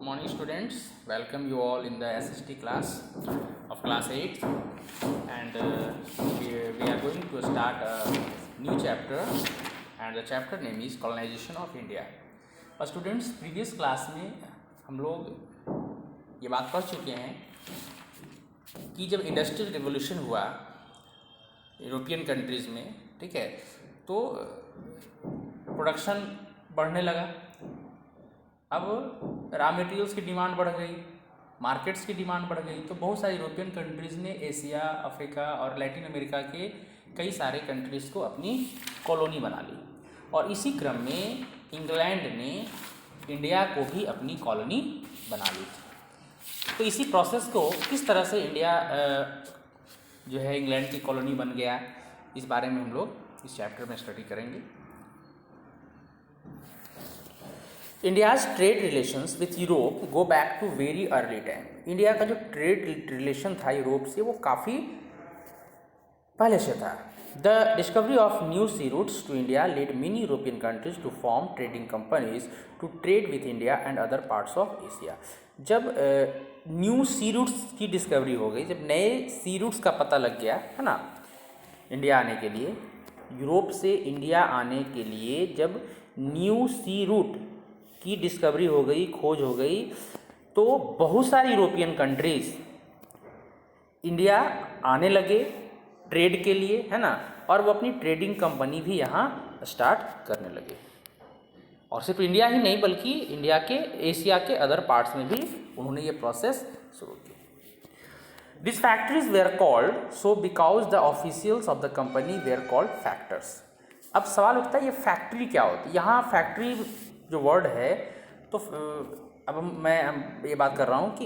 morning students, welcome you all in the SST class of class 8 and we are going to start a new chapter and the chapter name is colonization of India. और students previous class में हम लोग ये बात पढ़ चुके हैं कि जब इंडस्ट्रियल रिवोल्यूशन हुआ यूरोपियन कंट्रीज़ में, ठीक है, तो प्रोडक्शन बढ़ने लगा। अब रॉ मटेरियल्स की डिमांड बढ़ गई, मार्केट्स की डिमांड बढ़ गई, तो बहुत सारी यूरोपियन कंट्रीज़ ने एशिया, अफ्रीका और लैटिन अमेरिका के कई सारे कंट्रीज़ को अपनी कॉलोनी बना ली। और इसी क्रम में इंग्लैंड ने इंडिया को भी अपनी कॉलोनी बना ली थी। तो इसी प्रोसेस को किस तरह से इंडिया जो है इंग्लैंड की कॉलोनी बन गया, इस बारे में हम लोग इस चैप्टर में स्टडी करेंगे। India's trade relations with Europe go back to very early time. India का जो ट्रेड रिलेशन था यूरोप से वो काफ़ी पहले से था। The discovery of new sea routes to India led many European countries to form trading companies to trade with India and other parts of Asia. जब न्यू सी रूट्स की discovery हो गई, जब नए सी रूट्स का पता लग गया है ना, इंडिया आने के लिए, यूरोप से इंडिया आने के लिए जब न्यू सी रूट की डिस्कवरी हो गई, खोज हो गई, तो बहुत सारी यूरोपियन कंट्रीज़ इंडिया आने लगे ट्रेड के लिए, है ना, और वो अपनी ट्रेडिंग कंपनी भी यहाँ स्टार्ट करने लगे। और सिर्फ इंडिया ही नहीं बल्कि इंडिया के एशिया के अदर पार्ट्स में भी उन्होंने ये प्रोसेस शुरू की। This factories where called so because the officials of the company where called factors. अब सवाल उठता है ये फैक्ट्री क्या होती है। यहाँ फैक्ट्री जो वर्ड है, तो अब मैं ये बात कर रहा हूँ कि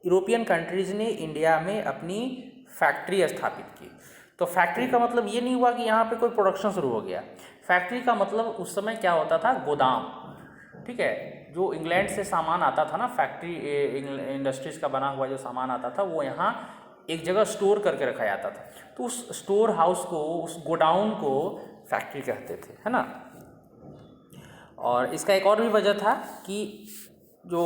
यूरोपियन कंट्रीज़ ने इंडिया में अपनी फैक्ट्री स्थापित की। तो फैक्ट्री का मतलब ये नहीं हुआ कि यहाँ पे कोई प्रोडक्शन शुरू हो गया। फैक्ट्री का मतलब उस समय क्या होता था, गोदाम, ठीक है, जो इंग्लैंड से सामान आता था ना, फैक्ट्री इंडस्ट्रीज़ का बना हुआ जो सामान आता था वो यहाँ एक जगह स्टोर करके रखा जाता था। तो उस स्टोर हाउस को, उस गोडाउन को फैक्ट्री कहते थे, है ना। और इसका एक और भी वजह था कि जो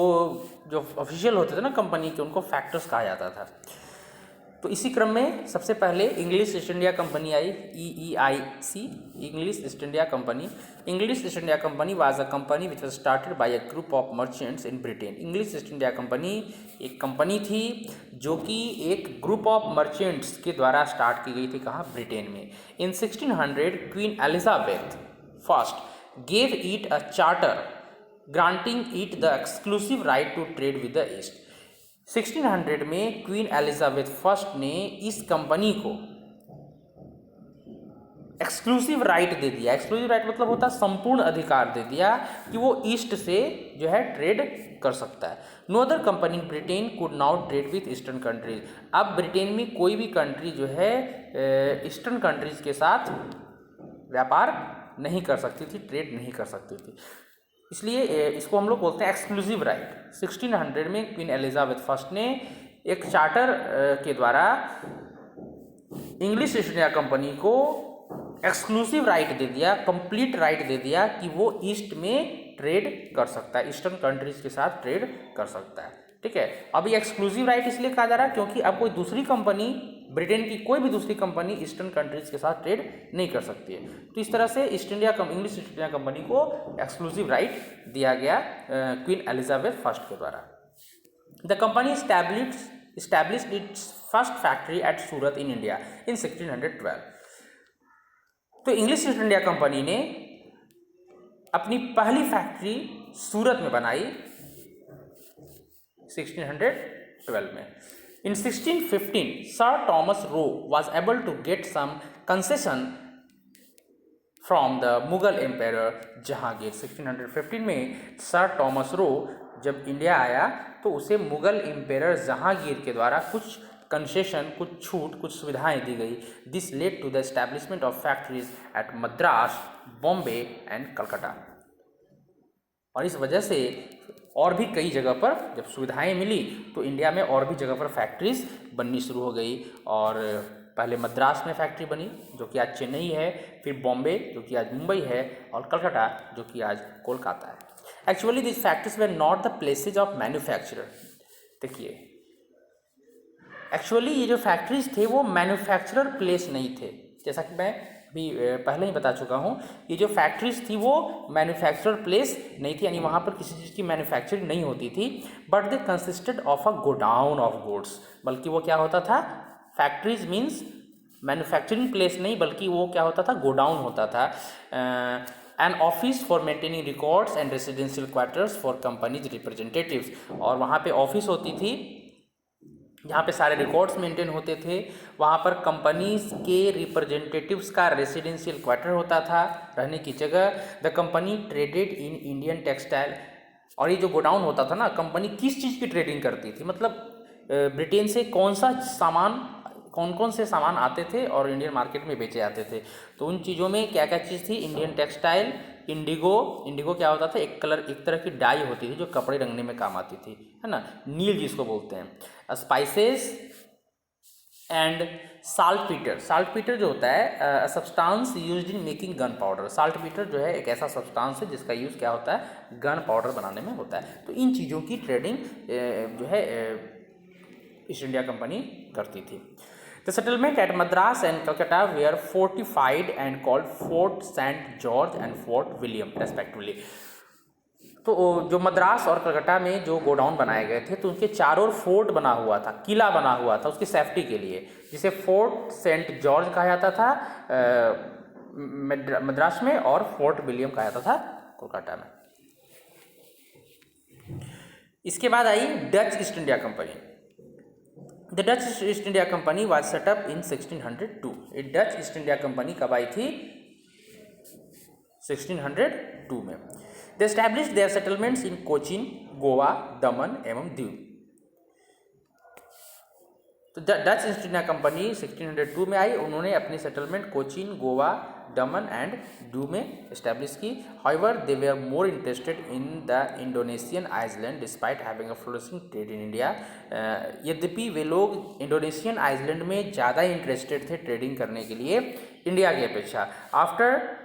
ऑफिशियल होते थे ना कंपनी के, उनको फैक्टर्स कहा जाता था। तो इसी क्रम में सबसे पहले English east India company I, EEIC, English east India company. English east India Company was a company which was started by a group of merchants in Britain. English east India company एक company थी जो कि एक group of merchants के द्वारा start की गई थी, कहाँ, ब्रिटेन में। इन 1600 queen Elizabeth first gave it a charter granting it the exclusive right to trade with the East। 1600 में क्वीन एलिजाबेथ फर्स्ट ने इस कंपनी को एक्सक्लूसिव राइट दे दिया। एक्सक्लूसिव राइट मतलब होता है संपूर्ण अधिकार दे दिया कि वो ईस्ट से जो है ट्रेड कर सकता है। No other company in Britain could now trade with eastern countries. अब ब्रिटेन में कोई भी कंट्री जो है ईस्टर्न कंट्रीज के साथ व्यापार नहीं कर सकती थी, ट्रेड नहीं कर सकती थी। इसलिए इसको हम लोग बोलते हैं एक्सक्लूसिव राइट। 1600 में क्वीन एलिजाबेथ फर्स्ट ने एक चार्टर के द्वारा इंग्लिश ईस्ट इंडिया कंपनी को एक्सक्लूसिव राइट दे दिया, कंप्लीट राइट दे दिया कि वो ईस्ट में ट्रेड कर सकता है, ईस्टर्न कंट्रीज के साथ ट्रेड कर सकता है, ठीक है। अब ये एक्सक्लूसिव राइट इसलिए कहा जा रहा है क्योंकि अब कोई दूसरी कंपनी, ब्रिटेन की कोई भी दूसरी कंपनी ईस्टर्न कंट्रीज के साथ ट्रेड नहीं कर सकती है। तो इस तरह से इंग्लिश ईस्ट इंडिया कंपनी को एक्सक्लूसिव राइट दिया गया क्वीन एलिजाबेथ फर्स्ट के द्वारा। The company established it's first factory eight Surat in India in 1612। तो इंग्लिश ईस्ट इंडिया कंपनी ने अपनी पहली फैक्ट्री सूरत में बनाई 1612 में। In 1615, Sir Thomas Roe was able to get some concession from the Mughal Emperor Jahangir। 1615 में sir Thomas Roe जब India आया तो उसे मुगल एम्पेयर जहांगीर के द्वारा कुछ कंसेशन, कुछ छूट, कुछ सुविधाएं दी गई। This led to the establishment of factories at Madras, Bombay and Calcutta. और इस वजह से और भी कई जगह पर जब सुविधाएं मिली तो इंडिया में और भी जगह पर फैक्ट्रीज बननी शुरू हो गई। और पहले मद्रास में फैक्ट्री बनी जो कि आज चेन्नई है, फिर बॉम्बे जो कि आज मुंबई है, और कलकत्ता जो कि आज कोलकाता है। Actually this factories were not the places of manufacturer. देखिए, एक्चुअली ये जो फैक्ट्रीज थे वो मैन्युफैक्चरर प्लेस नहीं थे, जैसा कि मैं भी पहले ही बता चुका हूँ। ये जो फैक्ट्रीज थी वो मैन्युफैक्चरर प्लेस नहीं थी, यानी वहाँ पर किसी चीज़ की मैन्युफैक्चरिंग नहीं होती थी। But they consisted of a godown of goods, बल्कि वो क्या होता था, फैक्ट्रीज मीन्स मैन्युफैक्चरिंग प्लेस नहीं, बल्कि वो क्या होता था, गोडाउन होता था। An office for maintaining records and residential quarters for companies representatives, और वहाँ पे ऑफिस होती थी जहाँ पे सारे रिकॉर्ड्स मेंटेन होते थे। वहाँ पर कंपनीज के रिप्रेजेंटेटिव्स का रेसिडेंशियल क्वार्टर होता था, रहने की जगह। The company traded in Indian textile, और ये जो गोडाउन होता था ना, कंपनी किस चीज़ की ट्रेडिंग करती थी, मतलब ब्रिटेन से कौन सा सामान, कौन कौन से सामान आते थे और इंडियन मार्केट में बेचे जाते थे। तो उन चीज़ों में क्या क्या चीज़ थी, इंडियन टेक्सटाइल, इंडिगो। इंडिगो क्या होता था, एक तरह की डाई होती थी जो कपड़े रंगने में काम आती थी, है ना, नील जिसको बोलते हैं। Spices and saltpetre. साल्टपीटर जो होता है substance used in making gun powder. Saltpetre जो है एक ऐसा सब्सटेंस है जिसका यूज़ क्या होता है, गन पाउडर बनाने में होता है। तो इन चीज़ों की ट्रेडिंग जो है ईस्ट इंडिया कंपनी करती थी। The settlement at Madras and Calcutta were fortified and called Fort Saint George and Fort William respectively. तो जो मद्रास और कलकत्ता में जो गोडाउन बनाए गए थे, तो उनके चारों ओर फोर्ट बना हुआ था, किला बना हुआ था उसकी सेफ्टी के लिए, जिसे फोर्ट सेंट जॉर्ज कहा जाता था मद्रास में, और फोर्ट विलियम कहा जाता था कोलकाता में। इसके बाद आई Dutch East India Company. The Dutch East India Company was set up in 1602। ये डच ईस्ट इंडिया कंपनी कब आई थी, 1602 में। They established their settlements in Cochin, Goa, Daman एवं दीव। तो डच ईस्ट इंडिया कंपनी 1602 में आई, उन्होंने अपनी settlement Cochin, Goa, Daman and Diu में एस्टैब्लिश की। However they were more interested in the Indonesian island despite having a flourishing trade in India. यद्यपि वे लोग इंडोनेशियन आइलैंड में ज़्यादा इंटरेस्टेड थे ट्रेडिंग करने के लिए इंडिया की अपेक्षा। After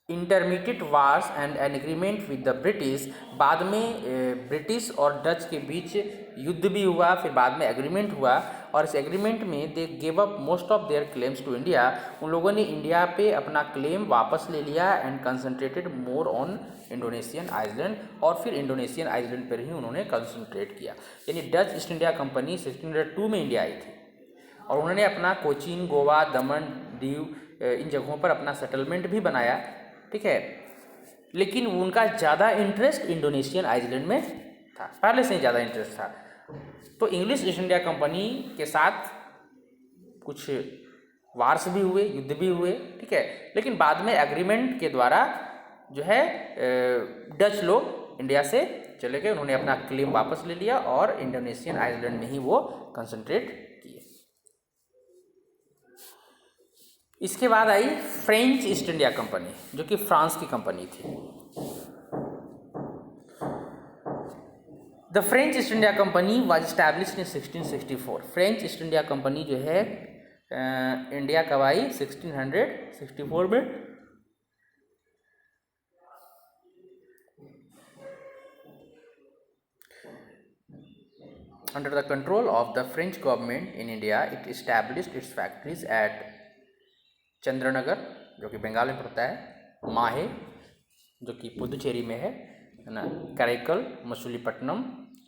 intermediate wars and an agreement with the British, बाद में ब्रिटिश और डच के बीच युद्ध भी हुआ, फिर बाद में एग्रीमेंट हुआ, और इस एग्रीमेंट में they gave up most of their claims to India. उन लोगों ने इंडिया पे अपना क्लेम वापस ले लिया and concentrated more on Indonesian island, और फिर इंडोनेशियन आइलैंड पर ही उन्होंने कंसंट्रेट किया। यानी डच ईस्ट इंडिया कंपनी 1602 में इंडिया आई थी, और उन्होंने अपना कोचीन, गोवा, दमन, दीव इन जगहों पर अपना सेटलमेंट भी बनाया, ठीक है, लेकिन उनका ज़्यादा इंटरेस्ट इंडोनेशियन आइलैंड में था, पहले से ही ज़्यादा इंटरेस्ट था। तो इंग्लिश ईस्ट इंडिया कंपनी के साथ कुछ वार्स भी हुए, युद्ध भी हुए, ठीक है, लेकिन बाद में एग्रीमेंट के द्वारा जो है डच लोग इंडिया से चले गए, उन्होंने अपना क्लेम वापस ले लिया और इंडोनेशियन आइलैंड में ही वो कंसंट्रेट किए। इसके बाद आई फ्रेंच ईस्ट इंडिया कंपनी, जो कि फ्रांस की कंपनी थी। The French East India Company was established in 1664। French East India Company जो है इंडिया कब आई, 1664 में। Under the control of the French government in India, it established its factories at Chandernagar, जो कि बंगाल में पड़ता है, माहे, जो कि पुदुचेरी में है ना, कराईकल, मछलीपट्टनम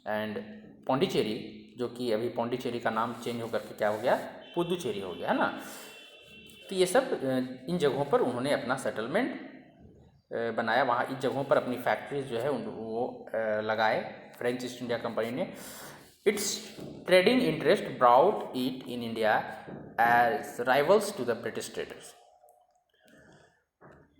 एंड पौंडीचेरी, जो कि अभी पौंडीचेरी का नाम चेंज होकर के क्या हो गया, पुदुचेरी हो गया, है ना। तो ये सब इन जगहों पर उन्होंने अपना सेटलमेंट बनाया, वहाँ इन जगहों पर अपनी फैक्ट्रीज जो है वो लगाए फ्रेंच ईस्ट इंडिया कंपनी ने। Its trading interest brought it in India as rivals to the British traders.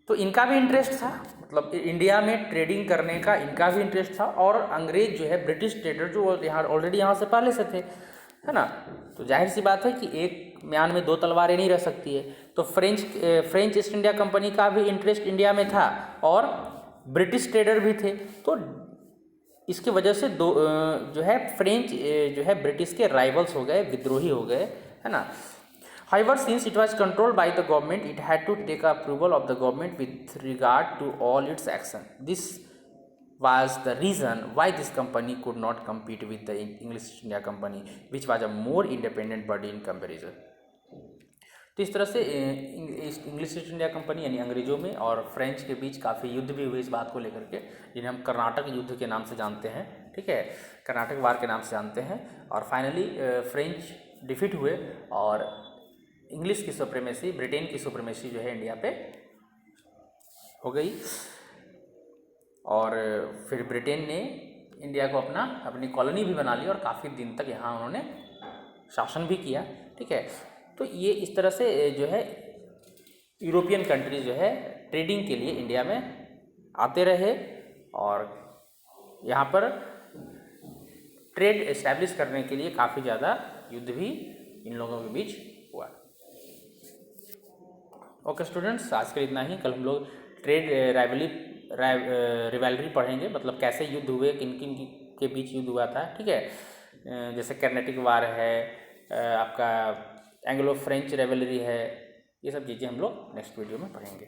तो इनका भी इंटरेस्ट था, मतलब इंडिया में ट्रेडिंग करने का इनका भी इंटरेस्ट था, और अंग्रेज जो है, ब्रिटिश ट्रेडर जो यहाँ ऑलरेडी यहाँ से पहले से थे, है ना, तो जाहिर सी बात है कि एक म्यान में दो तलवारें नहीं रह सकती है। तो फ्रेंच ईस्ट इंडिया कंपनी का भी इंटरेस्ट इंडिया में था, और ब्रिटिश ट्रेडर भी थे, तो इसकी वजह से दो जो है फ्रेंच जो है ब्रिटिश के राइवल्स हो गए, विद्रोही हो गए, है ना। However, since it was controlled by the government, it had to take approval of the government with regard to all its action. This was the reason why this company could not compete with the English East India Company, which was a more independent body in comparison. तो इस तरह से English east India company यानी अंग्रेज़ों में और French के बीच काफ़ी युद्ध भी हुए इस बात को लेकर के, जिन्हें हम कर्नाटक युद्ध के नाम से जानते हैं, ठीक है, कर्नाटक वार के नाम से जानते हैं। और फाइनली फ्रेंच डिफीट हुए और इंग्लिश की सुप्रीमेसी, ब्रिटेन की सुप्रीमेसी जो है इंडिया पे हो गई। और फिर ब्रिटेन ने इंडिया को अपनी कॉलोनी भी बना ली और काफ़ी दिन तक यहाँ उन्होंने शासन भी किया, ठीक है। तो ये इस तरह से जो है यूरोपियन कंट्रीज जो है ट्रेडिंग के लिए इंडिया में आते रहे और यहाँ पर ट्रेड एस्टैब्लिश करने के लिए काफ़ी ज़्यादा युद्ध भी इन लोगों के बीच हुआ। ओके स्टूडेंट्स, आज के इतना ही। कल हम लोग ट्रेड रिवैलरी पढ़ेंगे, मतलब कैसे युद्ध हुए, किन किन के बीच युद्ध हुआ था, ठीक है। जैसे कर्नेटिक वार है, आपका एंग्लो फ्रेंच रिवैलरी है, ये सब चीज़ें हम लोग नेक्स्ट वीडियो में पढ़ेंगे।